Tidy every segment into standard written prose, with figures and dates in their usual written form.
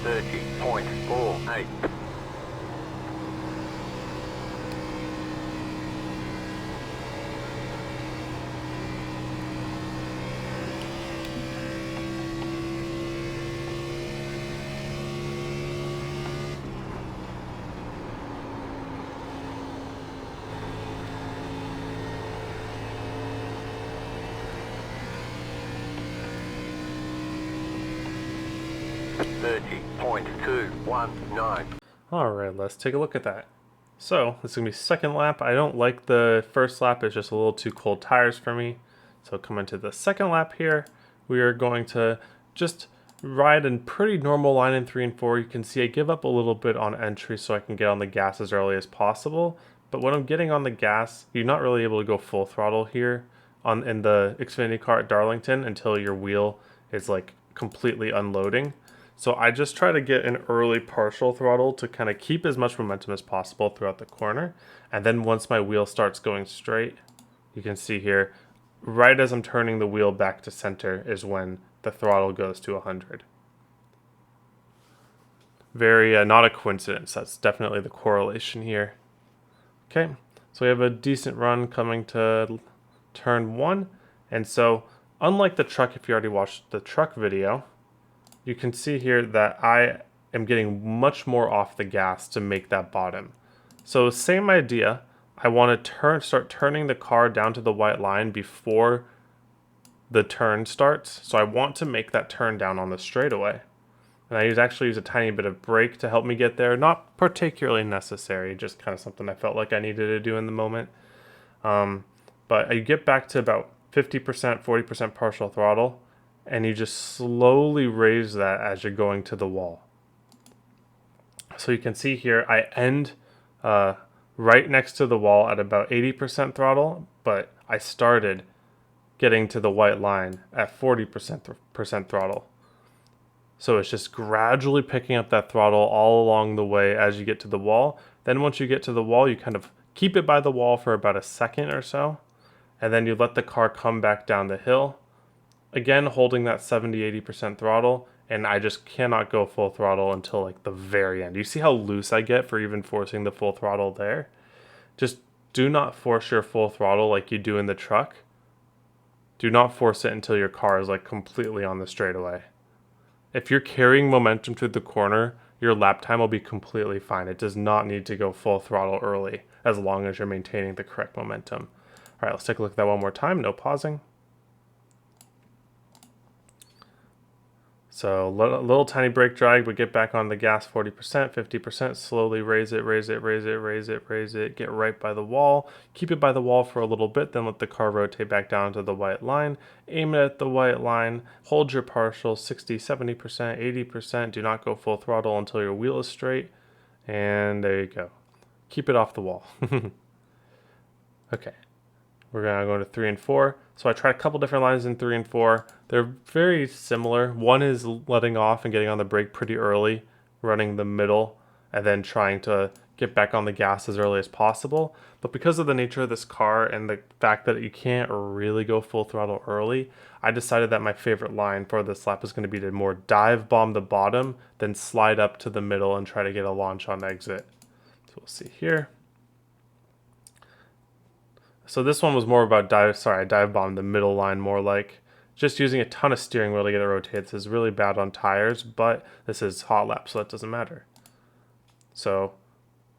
30.48. Alright, let's take a look at that. So, this is going to be second lap. I don't like the first lap, it's just a little too cold tires for me. So coming to the second lap here, we are going to just ride in pretty normal line in 3 and 4. You can see I give up a little bit on entry so I can get on the gas as early as possible. But when I'm getting on the gas, you're not really able to go full throttle here in the Xfinity car at Darlington until your wheel is like completely unloading. So I just try to get an early partial throttle to kind of keep as much momentum as possible throughout the corner. And then once my wheel starts going straight, you can see here, right as I'm turning the wheel back to center is when the throttle goes to 100. Very not a coincidence. That's definitely the correlation here. Okay, so we have a decent run coming to turn 1. And so unlike the truck, if you already watched the truck video, you can see here that I am getting much more off the gas to make that bottom. So same idea. I want to start turning the car down to the white line before the turn starts. So I want to make that turn down on the straightaway. And I actually use a tiny bit of brake to help me get there. Not particularly necessary, just kind of something I felt like I needed to do in the moment. But you get back to about 50%, 40% partial throttle, and you just slowly raise that as you're going to the wall. So you can see here, I end right next to the wall at about 80% throttle, but I started getting to the white line at 40% throttle. So it's just gradually picking up that throttle all along the way as you get to the wall. Then once you get to the wall, you kind of keep it by the wall for about a second or so, and then you let the car come back down the hill. Again, holding that 70-80% throttle, and I just cannot go full throttle until like the very end. You see how loose I get for even forcing the full throttle there? Just do not force your full throttle like you do in the truck. Do not force it until your car is like completely on the straightaway. If you're carrying momentum through the corner, your lap time will be completely fine. It does not need to go full throttle early as long as you're maintaining the correct momentum. All right, let's take a look at that one more time. No pausing. So a little tiny brake drag, but get back on the gas 40%, 50%, slowly raise it, raise it, raise it, raise it, raise it, get right by the wall. Keep it by the wall for a little bit, then let the car rotate back down to the white line. Aim it at the white line, hold your partial 60, 70%, 80%. Do not go full throttle until your wheel is straight. And there you go. Keep it off the wall. Okay. We're going to go to 3 and 4. So I tried a couple different lines in 3 and 4. They're very similar. One is letting off and getting on the brake pretty early, running the middle, and then trying to get back on the gas as early as possible. But because of the nature of this car and the fact that you can't really go full throttle early, I decided that my favorite line for this lap is going to be to more dive bomb the bottom, then slide up to the middle and try to get a launch on exit. So we'll see here. So this one was more about I dive bombed the middle line more like just using a ton of steering wheel to get it rotated. This is really bad on tires, but this is hot lap, so that doesn't matter. So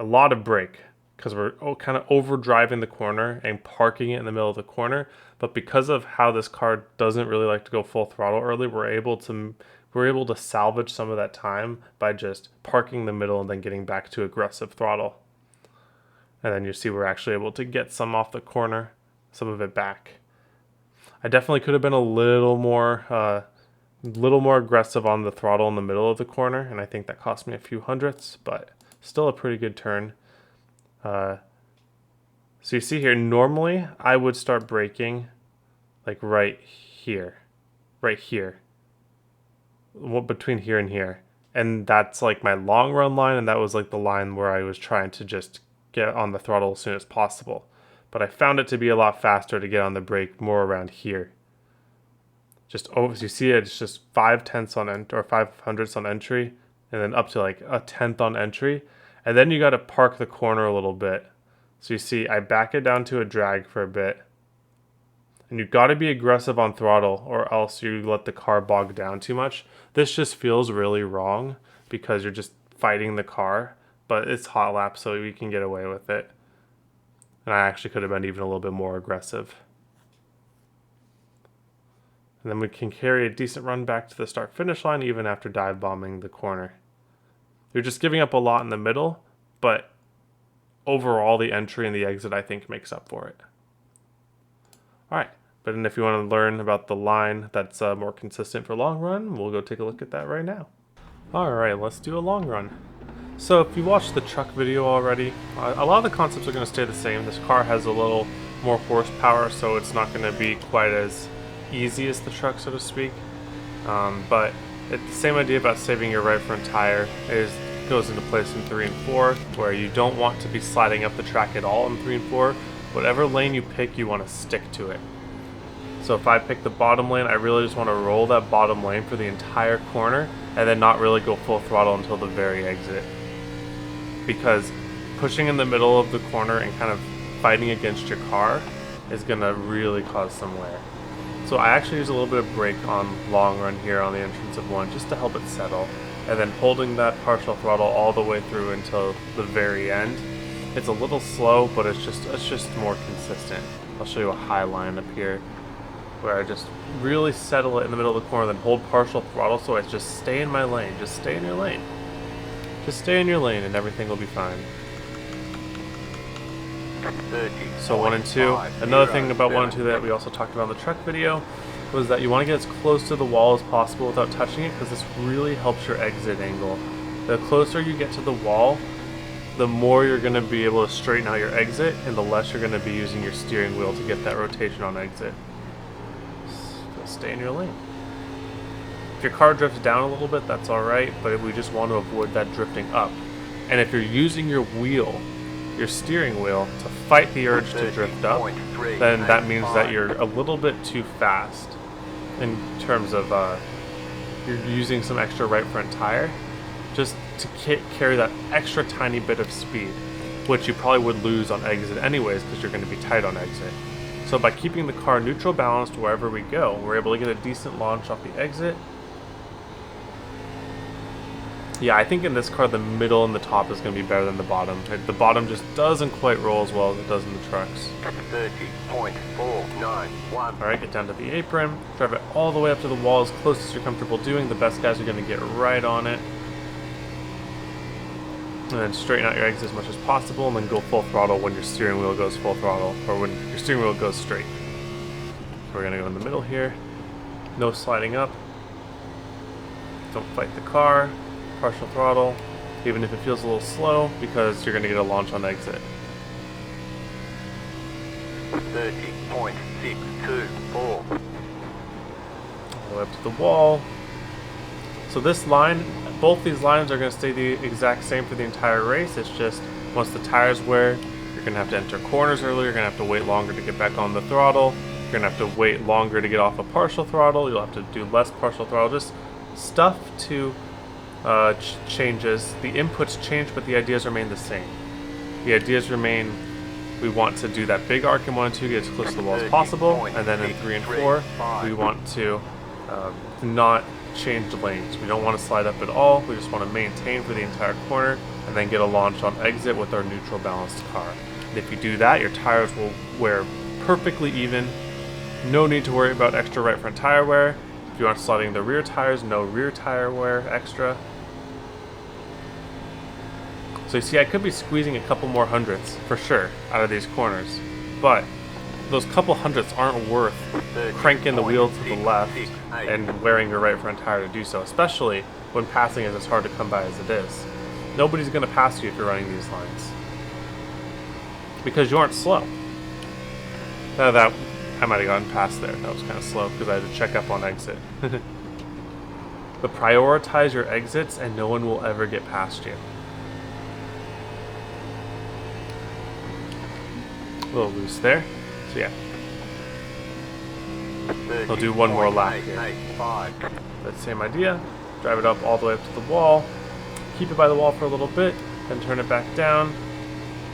a lot of brake because we're kind of overdriving the corner and parking it in the middle of the corner. But because of how this car doesn't really like to go full throttle early, we're able to salvage some of that time by just parking the middle and then getting back to aggressive throttle. And then you see we're actually able to get some off the corner, some of it back. I definitely could have been a little more aggressive on the throttle in the middle of the corner, and I think that cost me a few hundredths, but still a pretty good turn. So you see here, normally I would start braking like right here, between here and here. And that's like my long run line, and that was like the line where I was trying to just get on the throttle as soon as possible. But I found it to be a lot faster to get on the brake more around here. Just as you see it, it's just 5/10 on or 5/100 on entry, and then up to like a tenth on entry. And then you got to park the corner a little bit. So you see, I back it down to a drag for a bit. And you've got to be aggressive on throttle or else you let the car bog down too much. This just feels really wrong because you're just fighting the car, but it's hot lap, so we can get away with it. And I actually could have been even a little bit more aggressive. And then we can carry a decent run back to the start finish line even after dive bombing the corner. You're just giving up a lot in the middle, but overall the entry and the exit I think makes up for it. Alright, but then if you want to learn about the line that's more consistent for long run, we'll go take a look at that right now. Alright, let's do a long run. So if you watched the truck video already, a lot of the concepts are going to stay the same. This car has a little more horsepower, so it's not going to be quite as easy as the truck, so to speak. But it's the same idea about saving your right front tire. Goes into place in 3 and 4, where you don't want to be sliding up the track at all in 3 and 4. Whatever lane you pick, you want to stick to it. So if I pick the bottom lane, I really just want to roll that bottom lane for the entire corner and then not really go full throttle until the very exit. Because pushing in the middle of the corner and kind of fighting against your car is going to really cause some wear. So I actually use a little bit of brake on long run here on the entrance of 1 just to help it settle. And then holding that partial throttle all the way through until the very end. It's a little slow, but it's just more consistent. I'll show you a high line up here where I just really settle it in the middle of the corner, then hold partial throttle so I just stay in my lane. Just stay in your lane. Just stay in your lane and everything will be fine. So 1 and 2. Another thing about 1 and 2 that we also talked about in the truck video was that you want to get as close to the wall as possible without touching it, because this really helps your exit angle. The closer you get to the wall, the more you're going to be able to straighten out your exit, and the less you're going to be using your steering wheel to get that rotation on exit. So stay in your lane. If your car drifts down a little bit, that's alright, but we just want to avoid that drifting up. And if you're using your wheel, your steering wheel, to fight the urge to drift up, then that means that you're a little bit too fast in terms of you're using some extra right front tire just to carry that extra tiny bit of speed, which you probably would lose on exit anyways because you're going to be tight on exit. So by keeping the car neutral balanced wherever we go, we're able to get a decent launch off the exit. Yeah, I think in this car the middle and the top is going to be better than the bottom. The bottom just doesn't quite roll as well as it does in the trucks. 30.491. Alright, get down to the apron, drive it all the way up to the wall as close as you're comfortable doing. The best guys are going to get right on it. And then straighten out your exit as much as possible, and then go full throttle when your steering wheel goes full throttle, or when your steering wheel goes straight. So we're going to go in the middle here. No sliding up. Don't fight the car. Partial throttle, even if it feels a little slow, because you're going to get a launch on exit. 30.624. All the way up to the wall. So this line, both these lines are going to stay the exact same for the entire race. It's just once the tires wear, you're going to have to enter corners earlier, you're going to have to wait longer to get back on the throttle, you're going to have to wait longer to get off a partial throttle, you'll have to do less partial throttle, just stuff to changes. The inputs change, but the ideas remain the same. The ideas remain, we want to do that big arc in 1 and 2, get as close to the wall as possible, and then in 3 and 4, we want to not change lanes. We don't want to slide up at all, we just want to maintain for the entire corner, and then get a launch on exit with our neutral balanced car. And if you do that, your tires will wear perfectly even. No need to worry about extra right front tire wear. If you aren't sliding the rear tires, no rear tire wear extra. So you see, I could be squeezing a couple more hundredths, for sure, out of these corners. But those couple hundredths aren't worth cranking the wheel to the left and wearing your right front tire to do so, especially when passing is as hard to come by as it is. Nobody's going to pass you if you're running these lines, because you aren't slow. That I might have gotten past there. That was kind of slow because I had to check up on exit. But prioritize your exits and no one will ever get past you. A little loose there. So yeah. We'll do one more lap here. That same idea. Drive it up all the way up to the wall. keep it by the wall for a little bit, then turn it back down.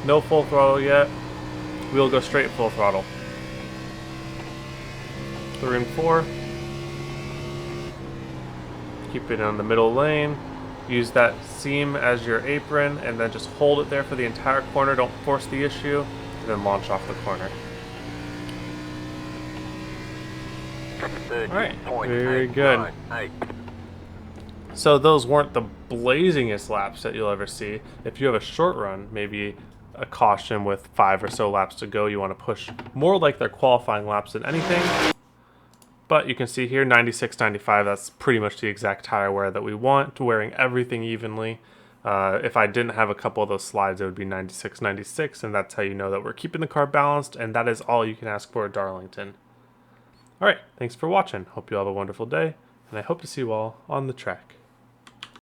No full throttle yet. We'll go straight full throttle. 3 and 4. Keep it on the middle lane. Use that seam as your apron and then just hold it there for the entire corner. Don't force the issue, and then launch off the corner. Alright, very good. So those weren't the blazingest laps that you'll ever see. If you have a short run, maybe a caution with 5 or so laps to go, you want to push more like their qualifying laps than anything. But you can see here, 96, 95, that's pretty much the exact tire wear that we want, wearing everything evenly. If I didn't have a couple of those slides, it would be 96, 96, and that's how you know that we're keeping the car balanced, and that is all you can ask for at Darlington. Alright, thanks for watching. Hope you all have a wonderful day, and I hope to see you all on the track.